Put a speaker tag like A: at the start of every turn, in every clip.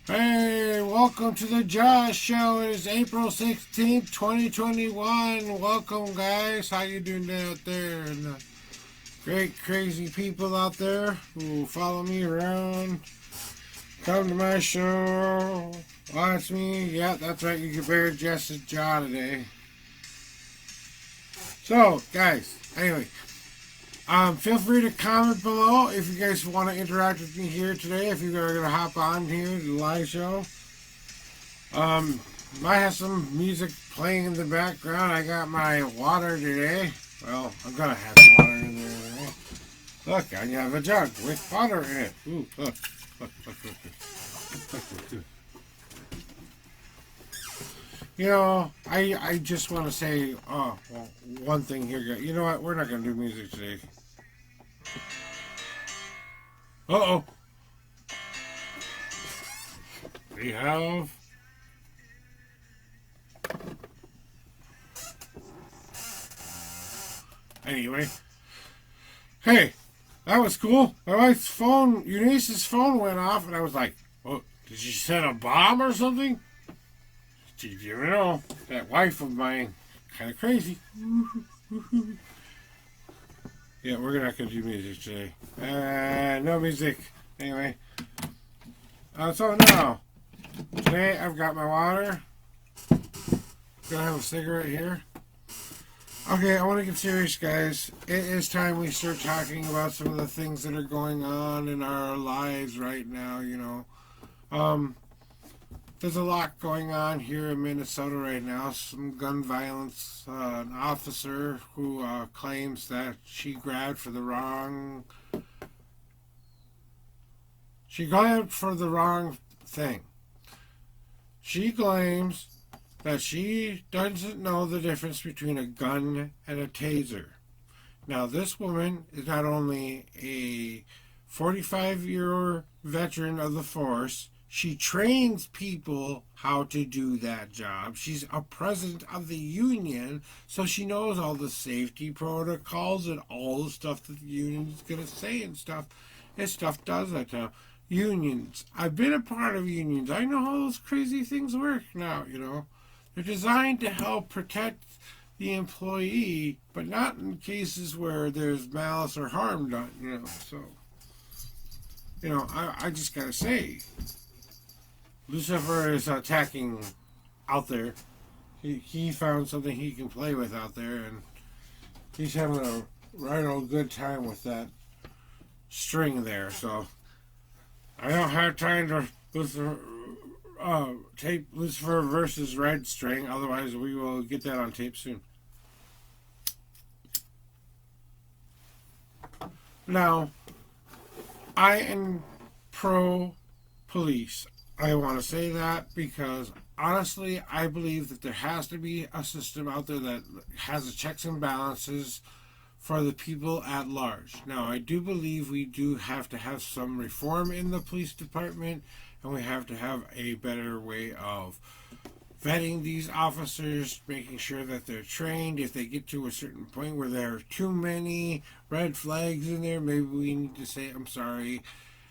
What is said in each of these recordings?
A: Hey, welcome to the Josh Show. It is April 16th, 2021. Welcome, guys. How you doing out there? And the great, crazy people out there who follow me around, come to my show, watch me. Yeah, that's right. You can bear just a jaw today. So, guys, anyway, feel free to comment below if you guys want to interact with me here today. If you're going to hop on here to the live show. Might have some music playing in the background. I got my water today. Well, I'm gonna have some water in there today. Look, I have a jug with water in it. Ooh, look, look. You know, I just want to say, one thing here, guys. You know what? We're not gonna do music today. Uh-oh. We have. Anyway, hey, that was cool. My wife's phone, Eunice's phone went off, and I was like, "Oh, did she set a bomb or something?" You never know. That wife of mine, kind of crazy. Yeah, we're not gonna do music today. No music. Anyway, so now today I've got my water. Gonna have a cigarette here. Okay, I want to get serious, guys. It is time we start talking about some of the things that are going on in our lives right now, you know. There's a lot going on here in Minnesota right now. Some gun violence. An officer who claims that she grabbed for the wrong thing. She claims that she doesn't know the difference between a gun and a taser. Now, this woman is not only a 45-year veteran of the force, she trains people how to do that job. She's a president of the union, so she knows all the safety protocols and all the stuff that the union is going to say and stuff. And stuff does that now. Unions. I've been a part of unions. I know how those crazy things work now, you know. They're designed to help protect the employee, but not in cases where there's malice or harm done, you know. So, you know, I just gotta say, Lucifer is attacking out there. He found something he can play with out there, and he's having a right old good time with that string there. So, I don't have time to tape Lucifer versus Red String. Otherwise, we will get that on tape soon. Now, I am pro police. I want to say that because honestly, I believe that there has to be a system out there that has a checks and balances for the people at large. Now, I do believe we do have to have some reform in the police department, and we have to have a better way of vetting these officers, making sure that they're trained. If they get to a certain point where there are too many red flags in there, maybe we need to say, I'm sorry,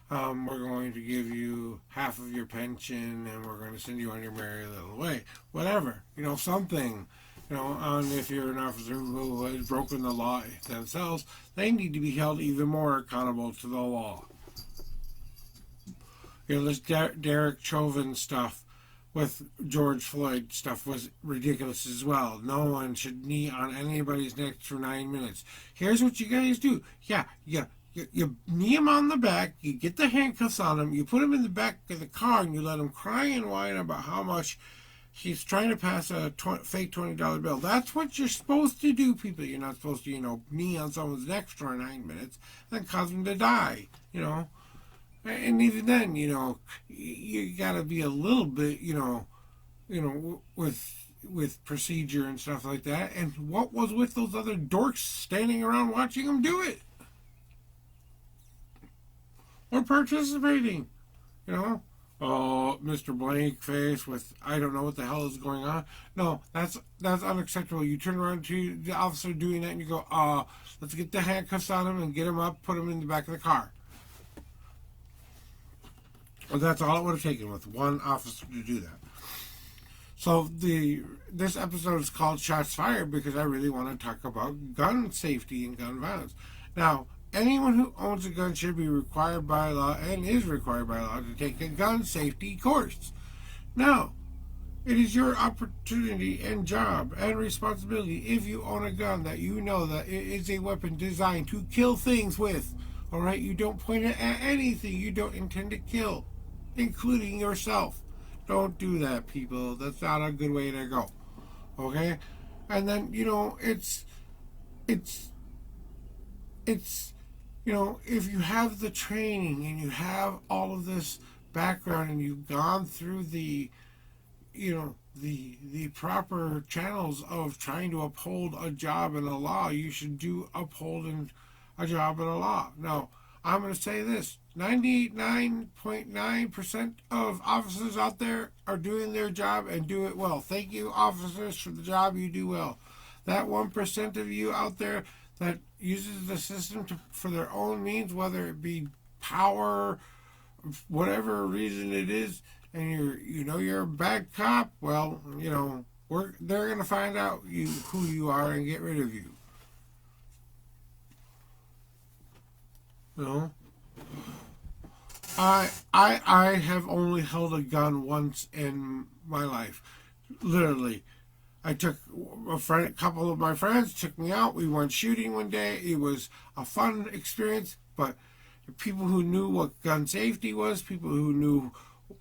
A: we're going to give you half of your pension, and we're going to send you on your merry little way. Whatever, you know, something. You know, and if you're an officer who has broken the law themselves, they need to be held even more accountable to the law. You know, this Derek Chauvin stuff with George Floyd stuff was ridiculous as well. No one should knee on anybody's neck for 9 minutes. Here's what you guys do. You knee him on the back, you get the handcuffs on him, you put him in the back of the car, and you let him cry and whine about how much he's trying to pass a fake $20 bill. That's what you're supposed to do, people. You're not supposed to, you know, knee on someone's neck for 9 minutes and cause them to die, you know. And even then, you know, you got to be a little bit, you know, with procedure and stuff like that. And what was with those other dorks standing around watching him do it? Or participating, you know? Oh, Mr. Blank Face with I don't know what the hell is going on. No, that's unacceptable. You turn around to the officer doing that and you go, let's get the handcuffs on him and get him up, put him in the back of the car. Well, that's all it would have taken with one officer to do that. So this episode is called Shots Fired because I really want to talk about gun safety and gun violence. Now, anyone who owns a gun should be required by law and is required by law to take a gun safety course. Now, it is your opportunity and job and responsibility if you own a gun that you know that it is a weapon designed to kill things with. Alright, you don't point it at anything you don't intend to kill, including yourself. Don't do that, people. That's not a good way to go. Okay? And then, it's if you have the training and you have all of this background and you've gone through the proper channels of trying to uphold a job and a law, you should do upholding a job and a law. Now, I'm going to say this: 99.9% of officers out there are doing their job and do it well. Thank you, officers, for the job you do well. That 1% of you out there that uses the system for their own means, whether it be power, whatever reason it is, and you're a bad cop, well, they're going to find out who you are and get rid of you. I have only held a gun once in my life. Literally. I took a couple of my friends took me out. We went shooting one day. It was a fun experience, but people who knew what gun safety was, people who knew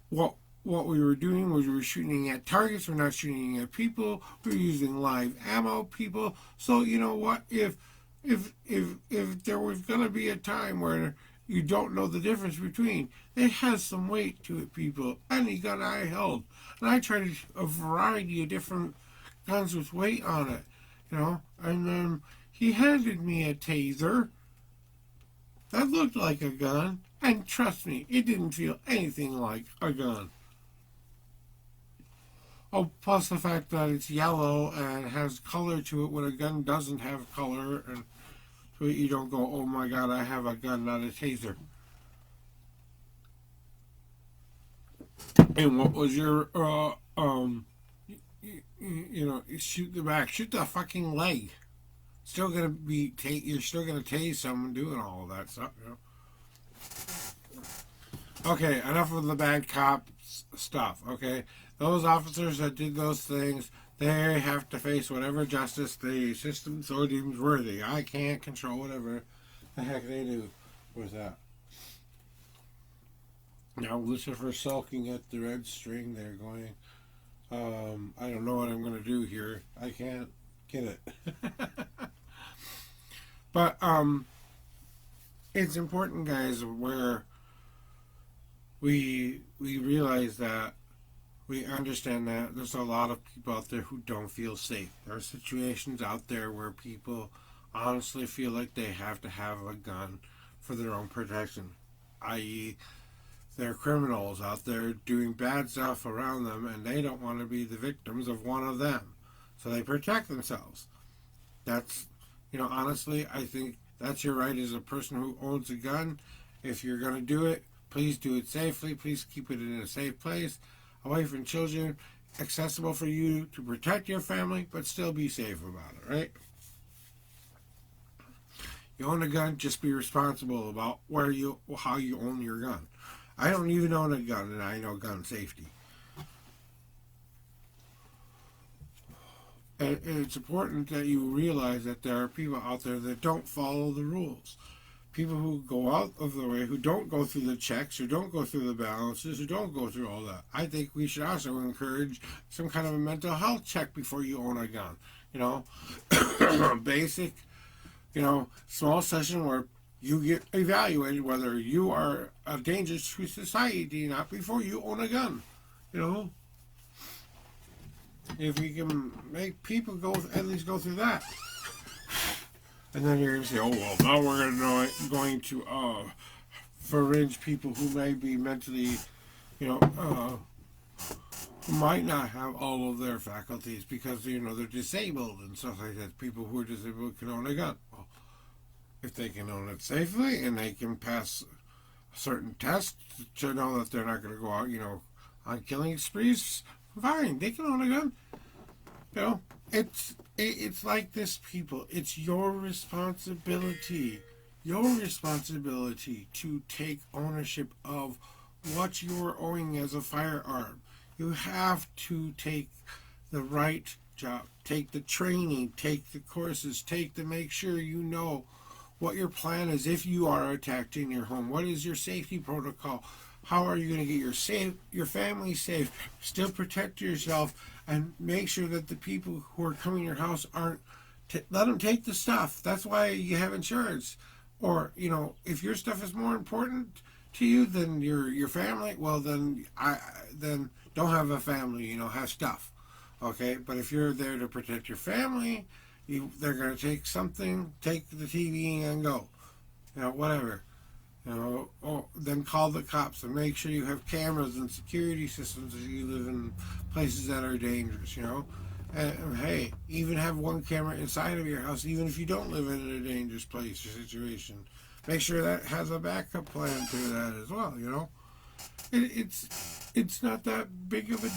A: what we were doing was we were shooting at targets. We're not shooting at people. We're using live ammo, people. So you know what? If there was going to be a time where you don't know the difference between, it has some weight to it, people. Any gun I held, and I tried a variety of different guns with weight on it, and then he handed me a taser that looked like a gun, and trust me, it didn't feel anything like a gun. Oh, plus the fact that it's yellow and has color to it when a gun doesn't have color, and so you don't go, oh my god, I have a gun, not a taser. And what was your, shoot the back, shoot the fucking leg. Still gonna be, you're still gonna tase someone doing all of that stuff, Okay, enough of the bad cop stuff, okay? Those officers that did those things, they have to face whatever justice the system so deems worthy. I can't control whatever the heck they do with that. Now, Lucifer sulking at the red string there going, I don't know what I'm going to do here. I can't get it. But, it's important, guys, where we realize that we understand that there's a lot of people out there who don't feel safe. There are situations out there where people honestly feel like they have to have a gun for their own protection, i.e., there are criminals out there doing bad stuff around them and they don't want to be the victims of one of them. So they protect themselves. That's, honestly, I think that's your right as a person who owns a gun. If you're going to do it, please do it safely. Please keep it in a safe place, away from children, accessible for you to protect your family, but still be safe about it, right? You own a gun, just be responsible about how you own your gun. I don't even own a gun, and I know gun safety. And it's important that you realize that there are people out there that don't follow the rules. People who go out of the way, who don't go through the checks, who don't go through the balances, who don't go through all that. I think we should also encourage some kind of a mental health check before you own a gun. Basic, small session where you get evaluated whether you are a danger to society or not before you own a gun. If we can make people at least go through that. And then you're going to say, oh, well, now we're going to fringe people who may be mentally, who might not have all of their faculties because, they're disabled and stuff like that. People who are disabled can own a gun. Well, if they can own it safely and they can pass certain tests to know that they're not going to go out, on killing sprees. Fine, they can own a gun. You know, it's like this, people. It's your responsibility. Your responsibility to take ownership of what you're owning as a firearm. You have to take the right job, take the training, take the courses, take to make sure you know what your plan is if you are attacked in your home. What is your safety protocol? How are you going to get your family safe, still protect yourself, and make sure that the people who are coming to your house aren't, let them take the stuff. That's why you have insurance. Or, if your stuff is more important to you than your family, well, then don't have a family, have stuff. Okay? But if you're there to protect your family, they're going to take something, take the TV and go. Whatever. Then call the cops and make sure you have cameras and security systems if you live in places that are dangerous, And hey, even have one camera inside of your house, even if you don't live in a dangerous place or situation. Make sure that has a backup plan to that as well, It's not that big of a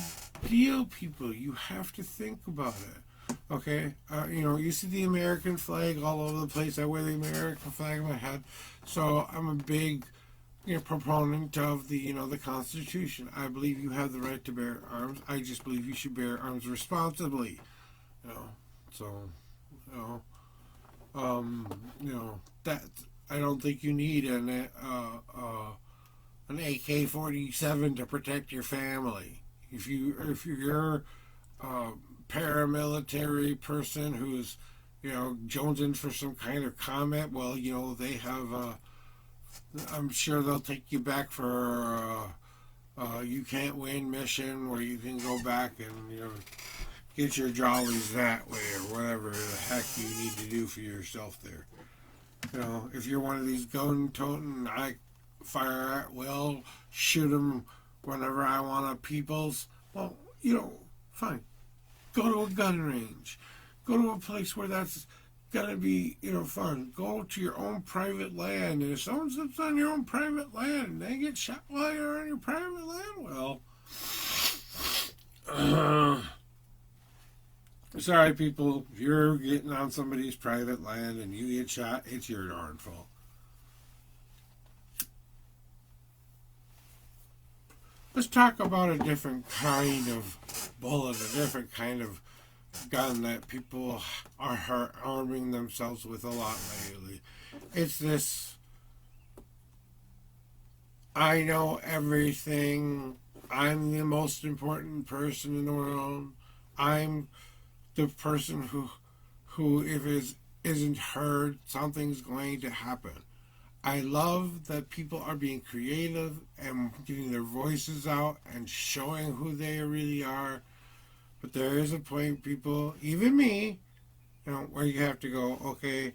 A: deal, people. You have to think about it. Okay? You see the American flag all over the place. I wear the American flag on my head. So I'm a big proponent of the Constitution. I believe you have the right to bear arms. I just believe you should bear arms responsibly. So, that I don't think you need an AK-47 to protect your family. If you're a paramilitary person who's jonesing for some kind of comment, well, they have. I'm sure they'll take you back for you can't win mission where you can go back and get your jollies that way or whatever the heck you need to do for yourself there. If you're one of these gun-toting, I fire at will, shoot them whenever I want to peoples, well, fine. Go to a gun range. Go to a place where that's gonna be, fun. Go to your own private land, and if someone slips on your own private land and they get shot while you're on your private land, well, sorry, people. If you're getting on somebody's private land and you get shot, it's your darn fault. Let's talk about a different kind of bullet, a different kind of gun that people are arming themselves with a lot lately. It's this, I know everything. I'm the most important person in the world. I'm the person who if it isn't heard, something's going to happen. I love that people are being creative and getting their voices out and showing who they really are. But there is a point, people, even me, where you have to go, okay,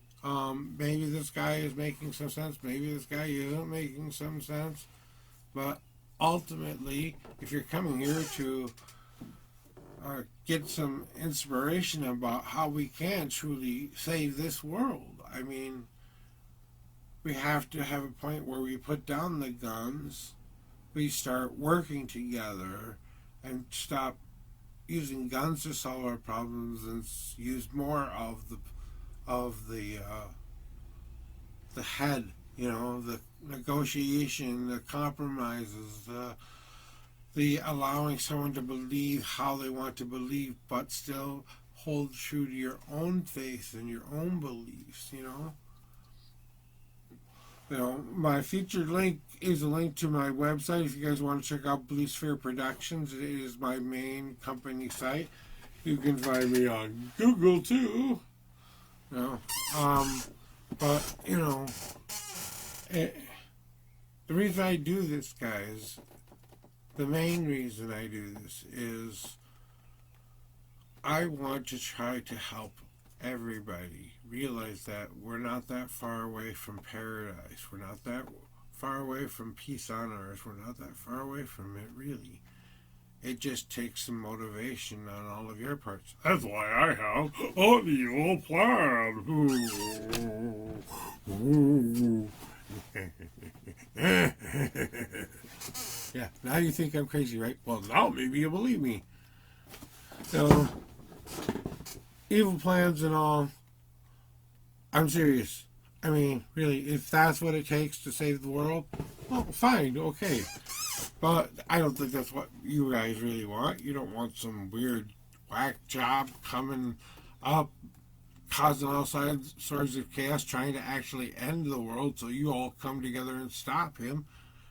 A: maybe this guy is making some sense, maybe this guy isn't making some sense. But ultimately, if you're coming here to get some inspiration about how we can truly save this world, I mean, we have to have a point where we put down the guns, we start working together, and stop using guns to solve our problems and use more of the head, the negotiation, the compromises, the allowing someone to believe how they want to believe, but still hold true to your own faith and your own beliefs. My featured link is a link to my website. If you guys want to check out Blue Sphere Productions, it is my main company site. You can find me on Google too. But the reason I do this, guys, the main reason I do this is I want to try to help everybody realize that we're not that far away from paradise. We're not that far away from peace on earth. We're not that far away from it, really. It just takes some motivation on all of your parts. That's why I have an evil plan. Yeah, now you think I'm crazy, right? Well, now maybe you'll believe me. So, evil plans and all, I'm serious. I mean, really, if that's what it takes to save the world, well, fine, okay. But I don't think that's what you guys really want. You don't want some weird whack job coming up, causing all sorts of chaos, trying to actually end the world so you all come together and stop him.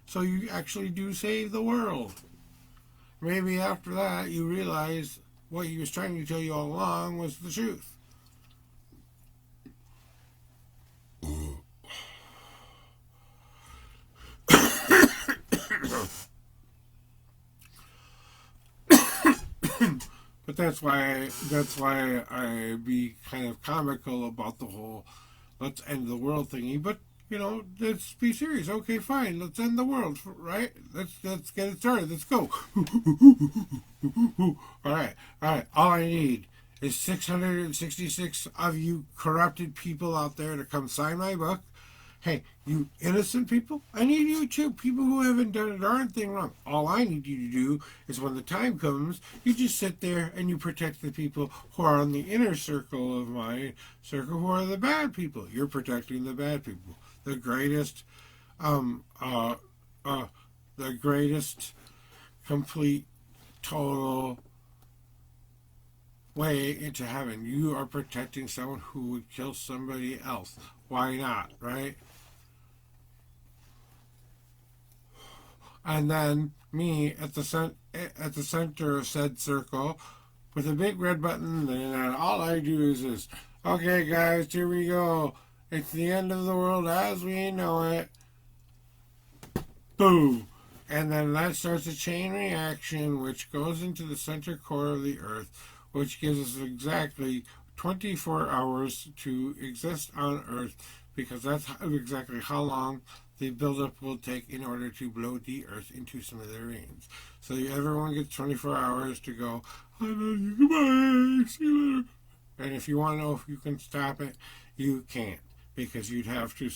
A: So you actually do save the world. Maybe after that you realize what he was trying to tell you all along was the truth. But that's why I be kind of comical about the whole let's end the world thingy. But let's be serious. Okay, fine. Let's end the world, right? Let's get it started. Let's go. All right. All I need is 666 of you corrupted people out there to come sign my book. Hey, you innocent people, I need you too. People who haven't done a darn thing wrong. All I need you to do is when the time comes, you just sit there and you protect the people who are on the inner circle of my circle, who are the bad people. You're protecting the bad people. The greatest, um, uh, uh, the greatest, complete, total way into heaven. You are protecting someone who would kill somebody else. Why not, right? And then me at the center of said circle with a big red button, and all I do is this. Okay, guys, here we go. It's the end of the world as we know it. Boom. And then that starts a chain reaction which goes into the center core of the earth, which gives us exactly 24 hours to exist on earth, because that's exactly how long the buildup will take in order to blow the earth into smithereens. So everyone gets 24 hours to go, I love you, goodbye, see you later. And if you want to know if you can stop it, you can't, because you'd have to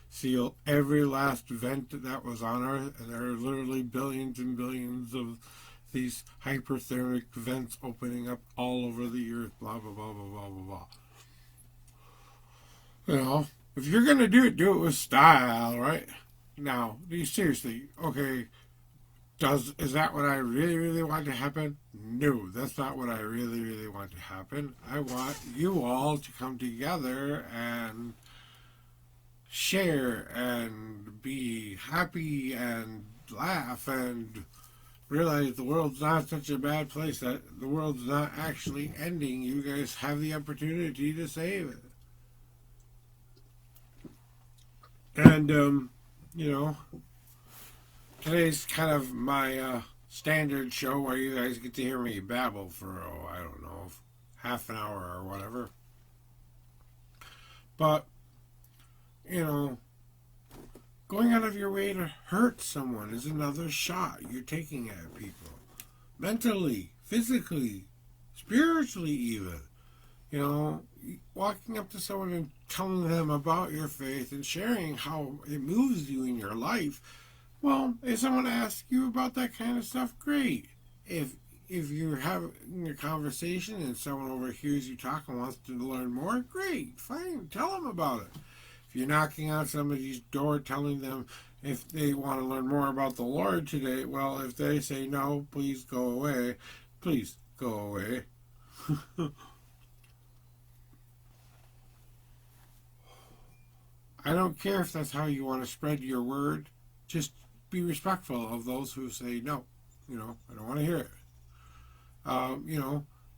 A: seal every last vent that was on Earth, and there are literally billions and billions of these hyperthermic vents opening up all over the Earth, blah, blah, blah, blah, blah, blah, blah. If you're going to do it with style, right? Now, seriously, okay, is that what I really, really want to happen? No, that's not what I really, really want to happen. I want you all to come together and share and be happy and laugh and realize the world's not such a bad place, that the world's not actually ending. You guys have the opportunity to save it. And, today's kind of my standard show where you guys get to hear me babble for, I don't know, half an hour or whatever. But, going out of your way to hurt someone is another shot you're taking at people. Mentally, physically, spiritually even. Walking up to someone and telling them about your faith and sharing how it moves you in your life. Well, if someone asks you about that kind of stuff, great. If you're having a conversation and someone overhears you talk and wants to learn more, great, fine, tell them about it. If you're knocking on somebody's door telling them if they want to learn more about the Lord today, well, if they say no, please go away, please go away. I don't care if that's how you want to spread your word. Just be respectful of those who say no. I don't want to hear it.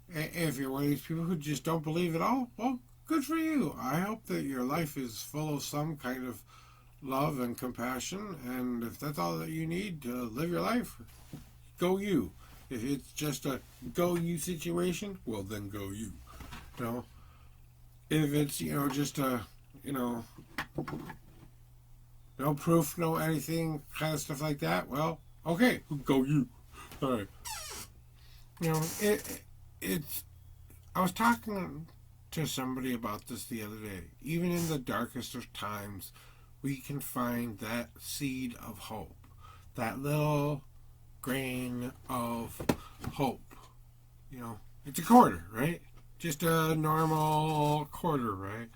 A: If you're one of these people who just don't believe at all, well, good for you. I hope that your life is full of some kind of love and compassion, and if that's all that you need to live your life, go you. If it's just a go you situation, well, then go you. If it's, just a, no proof, no anything, kind of stuff like that, well, okay, go you. All right. It's, I was talking to somebody about this the other day. Even in the darkest of times, we can find that seed of hope. That little grain of hope. It's a quarter, right? Just a normal quarter, right?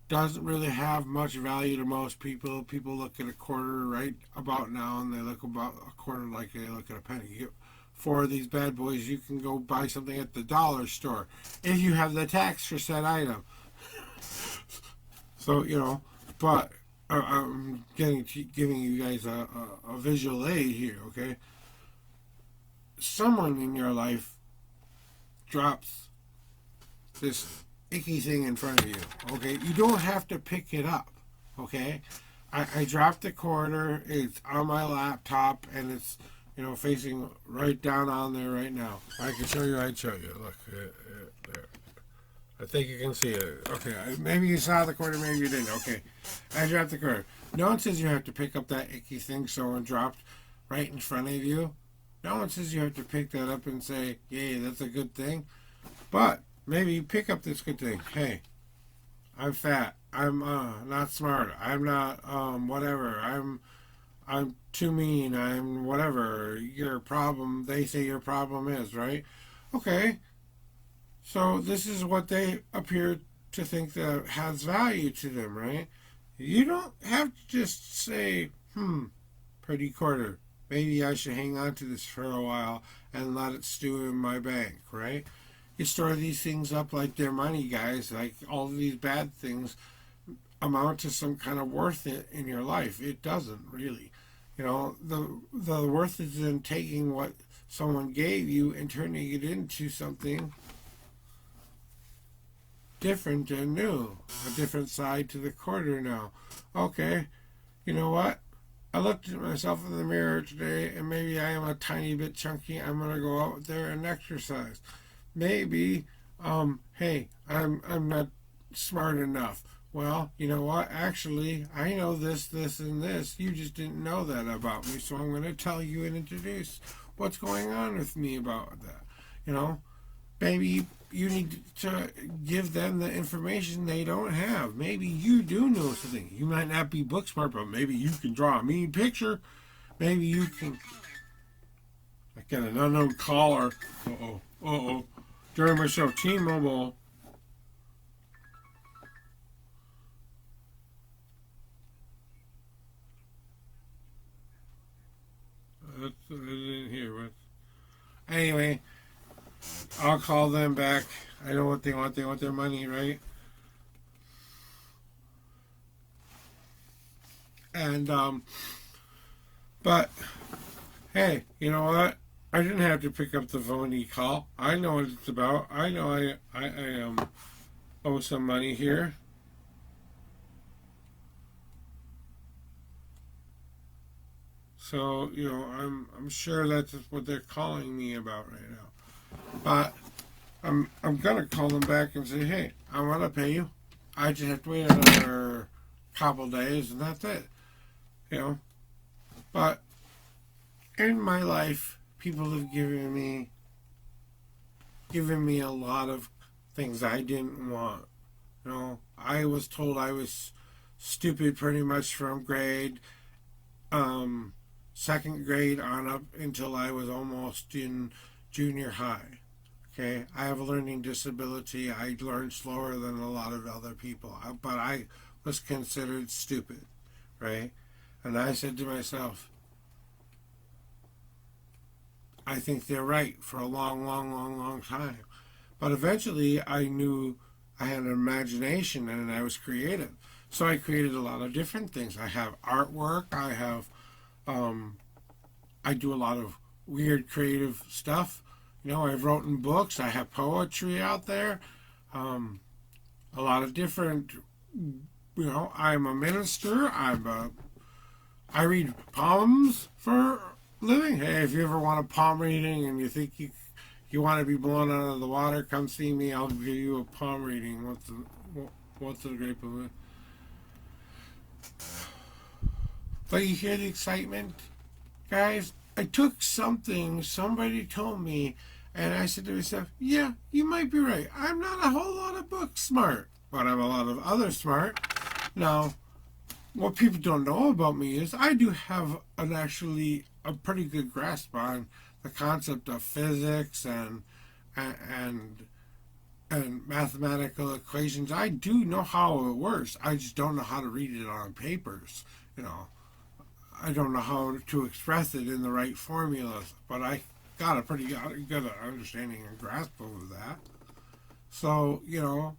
A: Doesn't really have much value to most people. People look at a quarter right about now, and they look about a quarter like they look at a penny. For these bad boys, you can go buy something at the dollar store if you have the tax for said item. So, but I'm giving you guys a visual aid here, okay? Someone in your life drops this icky thing in front of you, okay? You don't have to pick it up, okay? I dropped the quarter. It's on my laptop, and it's, facing right down on there right now. I can show you. I'd show you. Look, there. I think you can see it. Okay, maybe you saw the quarter, maybe you didn't. Okay, I dropped the quarter. No one says you have to pick up that icky thing someone dropped right in front of you. No one says you have to pick that up and say, yay, that's a good thing. But maybe you pick up this good thing. Hey, I'm fat. I'm not smart. I'm not whatever. I'm too mean. I'm whatever. Your problem, they say your problem is, right? Okay. So this is what they appear to think that has value to them, right? You don't have to just say, pretty quarter. Maybe I should hang on to this for a while and let it stew in my bank, right? You store these things up like they're money, guys. Like all of these bad things amount to some kind of worth in your life. It doesn't really. The worth is in taking what someone gave you and turning it into something different and new. A different side to the quarter now. Okay, you know what? I looked at myself in the mirror today, and maybe I am a tiny bit chunky. I'm going to go out there and exercise. Maybe, hey, I'm not smart enough. Well, you know what? Actually, I know this, and this. You just didn't know that about me, so I'm going to tell you and introduce what's going on with me about that. Maybe you need to give them the information they don't have. Maybe you do know something. You might not be book smart, but maybe you can draw a mean picture. Maybe you can. I got an unknown caller. During my show, T-Mobile. I didn't hear what. Anyway, I'll call them back. I know what they want. They want their money, right? And, but, hey, you know what? I didn't have to pick up the phone call. I know what it's about. I know I owe some money here. So, I'm sure that's what they're calling me about right now. But I'm gonna call them back and say, hey, I want to pay you. I just have to wait another couple days, and that's it. But in my life, people have given me a lot of things I didn't want. I was told I was stupid pretty much from second grade on up until I was almost in junior high. Okay, I have a learning disability. I learned slower than a lot of other people, but I was considered stupid, right? And I said to myself, I think they're right for a long time. But eventually I knew I had an imagination and I was creative. So I created a lot of different things. I have artwork. I do a lot of weird creative stuff. I've written books. I have poetry out there. A lot of different, I'm a minister. I read poems for a living. Hey, if you ever want a palm reading and you think you want to be blown out of the water, come see me. I'll give you a palm reading. What's the grape of it? But you hear the excitement? Guys, I took something somebody told me, and I said to myself, yeah, you might be right. I'm not a whole lot of book smart, but I'm a lot of other smart. Now, what people don't know about me is I do have an actually a pretty good grasp on the concept of physics and and mathematical equations. I do know how it works. I just don't know how to read it on papers. You know, I don't know how to express it in the right formulas, but I got a pretty good understanding and grasp of that. So, you know,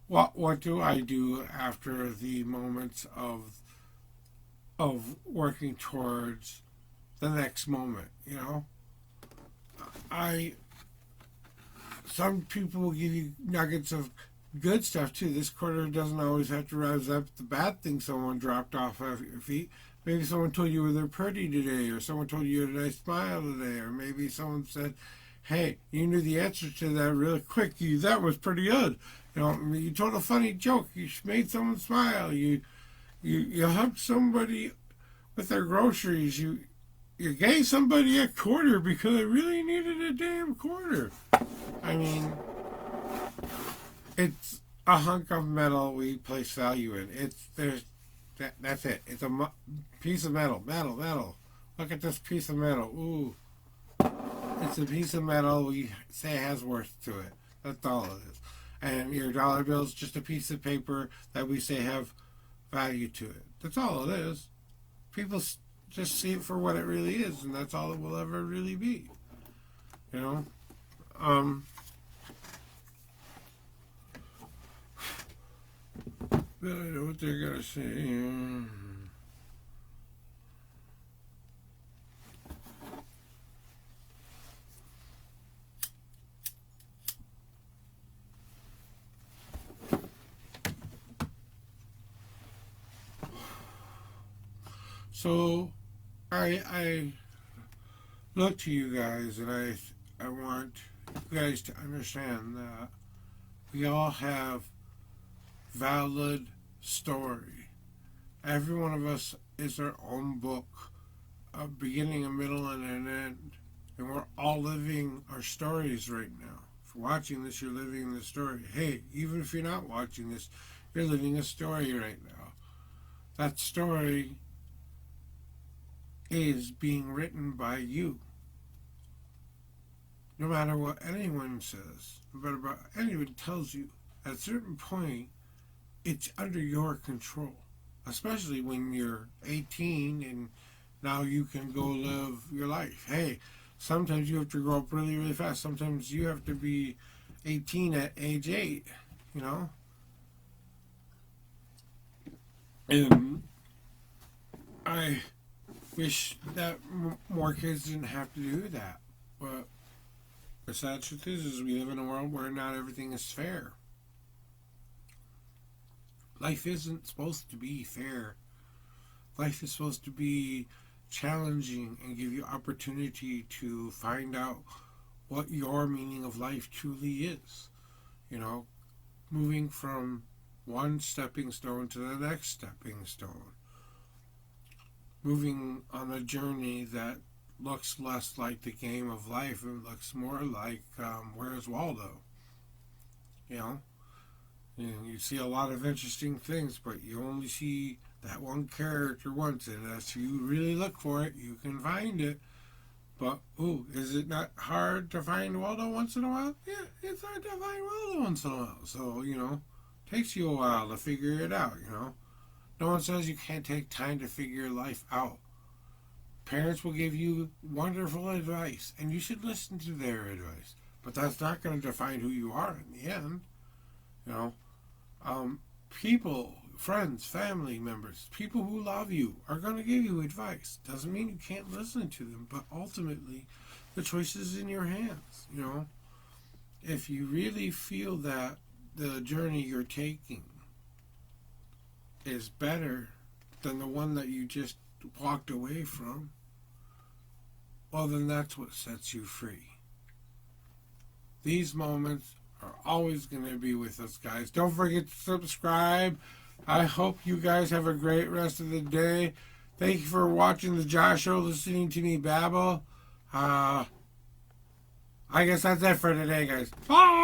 A: what do I do after the moments of working towards the next moment? You know, I some people will give you nuggets of good stuff too. This quarter doesn't always have to rise up the bad thing someone dropped off of your feet. Maybe someone told you they're pretty today, or someone told you you had a nice smile today, or maybe someone said, "Hey, you knew the answer to that really quick. That was pretty good." You know, you told a funny joke. You made someone smile. You helped somebody with their groceries. You gave somebody a quarter because they really needed a damn quarter. I mean, it's a hunk of metal we place value in. That's it. It's a piece of metal. Look at this piece of metal. Ooh, it's a piece of metal we say has worth to it. That's all it is. And your dollar bill is just a piece of paper that we say have value to it. That's all it is. People just see it for what it really is, and that's all it will ever really be. You know? But I know what they're gonna say. So I look to you guys, and I want you guys to understand that we all have valid story. Every one of us is our own book, a beginning, a middle, and an end. And we're all living our stories right now. If you're watching this, you're living the story. Hey, even if you're not watching this, you're living a story right now. That story is being written by you. No matter what anyone says, no matter what anyone tells you, at a certain point, it's under your control. Especially when you're 18 and now you can go live your life. Hey, sometimes you have to grow up really, really fast. Sometimes you have to be 18 at age 8, you know? And I wish that more kids didn't have to do that. But the sad truth is we live in a world where not everything is fair. Life isn't supposed to be fair. Life is supposed to be challenging and give you opportunity to find out what your meaning of life truly is. You know, moving from one stepping stone to the next stepping stone. Moving on a journey that looks less like the game of life. It looks more like Where's Waldo? You know? You see a lot of interesting things, but you only see that one character once, and as you really look for it, you can find it. But, ooh, is it not hard to find Waldo once in a while? Yeah, it's hard to find Waldo once in a while. So, you know, takes you a while to figure it out, you know. No one says you can't take time to figure life out. Parents will give you wonderful advice, and you should listen to their advice. But that's not going to define who you are in the end, you know. People, friends, family members, people who love you are going to give you advice. Doesn't mean you can't listen to them, but ultimately the choice is in your hands, you know. If you really feel that the journey you're taking is better than the one that you just walked away from, well, then that's what sets you free. These moments are always going to be with us, guys. Don't forget to subscribe. I hope you guys have a great rest of the day. Thank you for watching the Josh Show, listening to me babble. I guess that's it for today, guys. Bye!